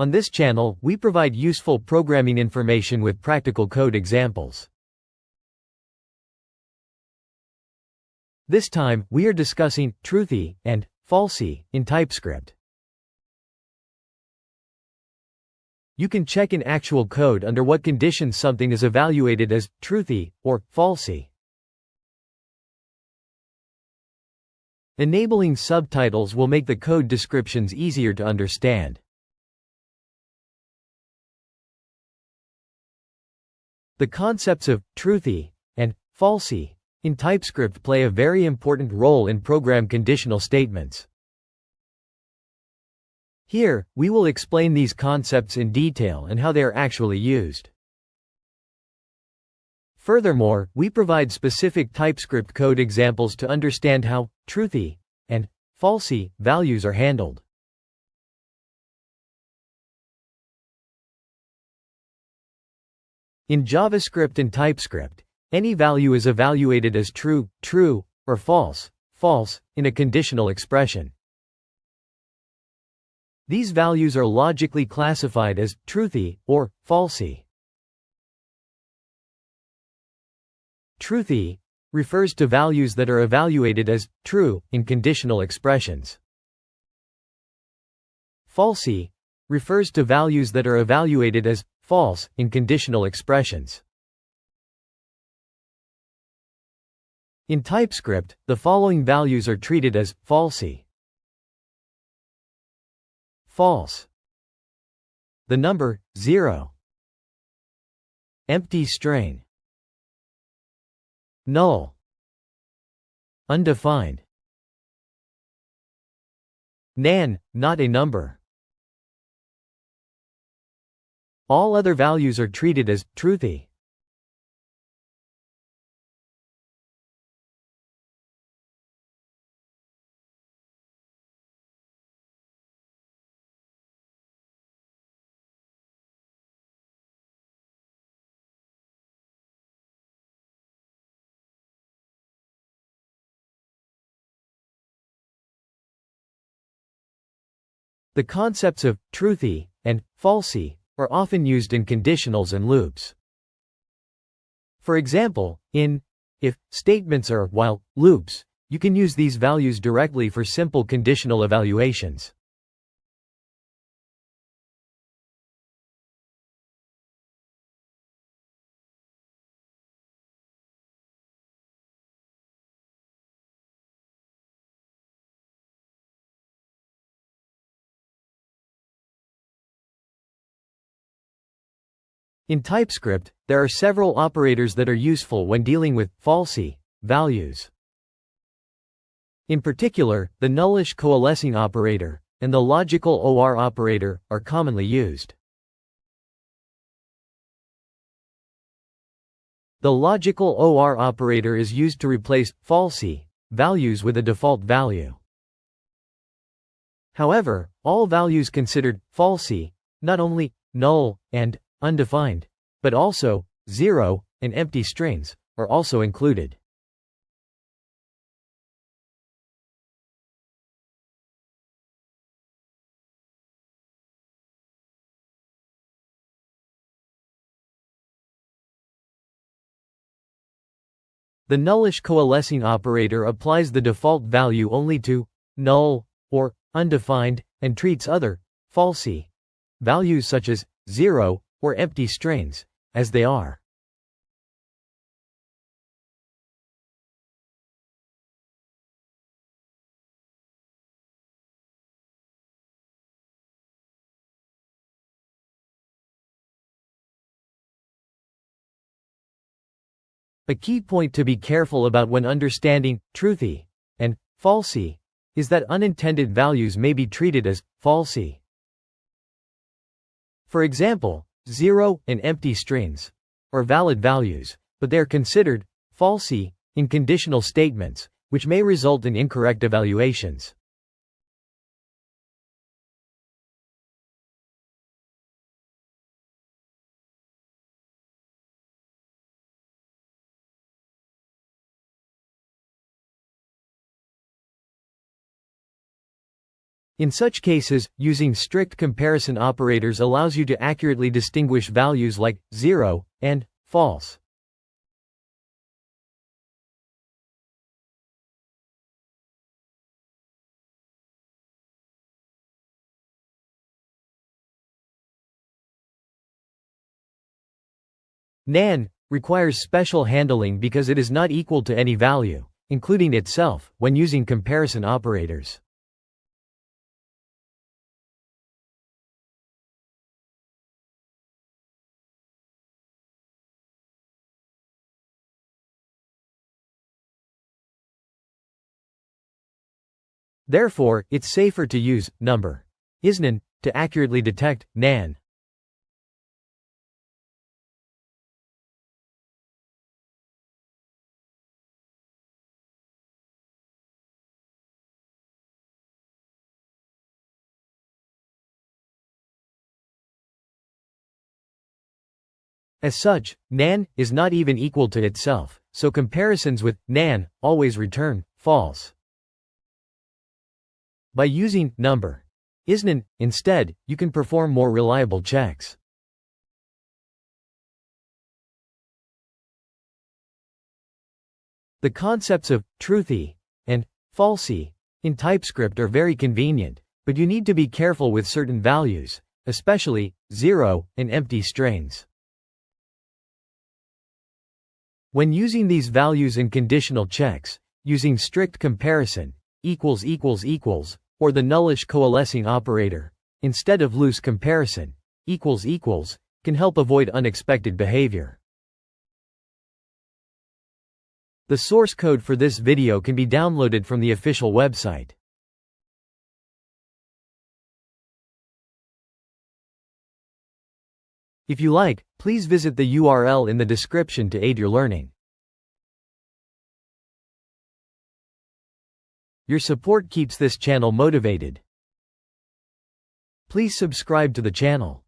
On this channel, we provide useful programming information with practical code examples. This time, we are discussing truthy and falsy in TypeScript. You can check in actual code under what conditions something is evaluated as truthy or falsy. Enabling subtitles will make the code descriptions easier to understand. The concepts of truthy and falsy in TypeScript play a very important role in program conditional statements. Here, we will explain these concepts in detail and how they are actually used. Furthermore, we provide specific TypeScript code examples to understand how truthy and falsy values are handled. In JavaScript and TypeScript, any value is evaluated as true, true, or false, false, in a conditional expression. These values are logically classified as truthy or falsy. Truthy refers to values that are evaluated as true in conditional expressions. Falsy refers to values that are evaluated as false in conditional expressions. In TypeScript, the following values are treated as falsy. False. The number 0. Empty string. Null. Undefined. Nan, not a number. All other values are treated as truthy. The concepts of truthy and falsy are often used in conditionals and loops. For example, in if statements or while loops, you can use these values directly for simple conditional evaluations. In TypeScript, there are several operators that are useful when dealing with falsy values. In particular, the nullish coalescing operator and the logical OR operator are commonly used. The logical OR operator is used to replace falsy values with a default value. However, all values considered falsy, not only null and undefined, but also 0 and empty strings, are also included. The nullish coalescing operator applies the default value only to null or undefined and treats other falsy values such as 0 or empty strings as they are. A key point to be careful about when understanding truthy and falsy is that unintended values may be treated as falsy. For example, 0 and empty strings are valid values, but they are considered falsy in conditional statements, which may result in incorrect evaluations. In such cases, using strict comparison operators allows you to accurately distinguish values like 0 and false. NaN requires special handling because it is not equal to any value, including itself, when using comparison operators. Therefore, it's safer to use number isNaN to accurately detect NaN. As such, NaN is not even equal to itself, so comparisons with NaN always return false. By using number isNaN instead, you can perform more reliable checks. The concepts of truthy and falsy in TypeScript are very convenient, but you need to be careful with certain values, especially 0 and empty strings. When using these values in conditional checks, using strict comparison or the nullish coalescing operator, instead of loose comparison can help avoid unexpected behavior. The source code for this video can be downloaded from the official website. If you like, please visit the URL in the description to aid your learning. Your support keeps this channel motivated. Please subscribe to the channel.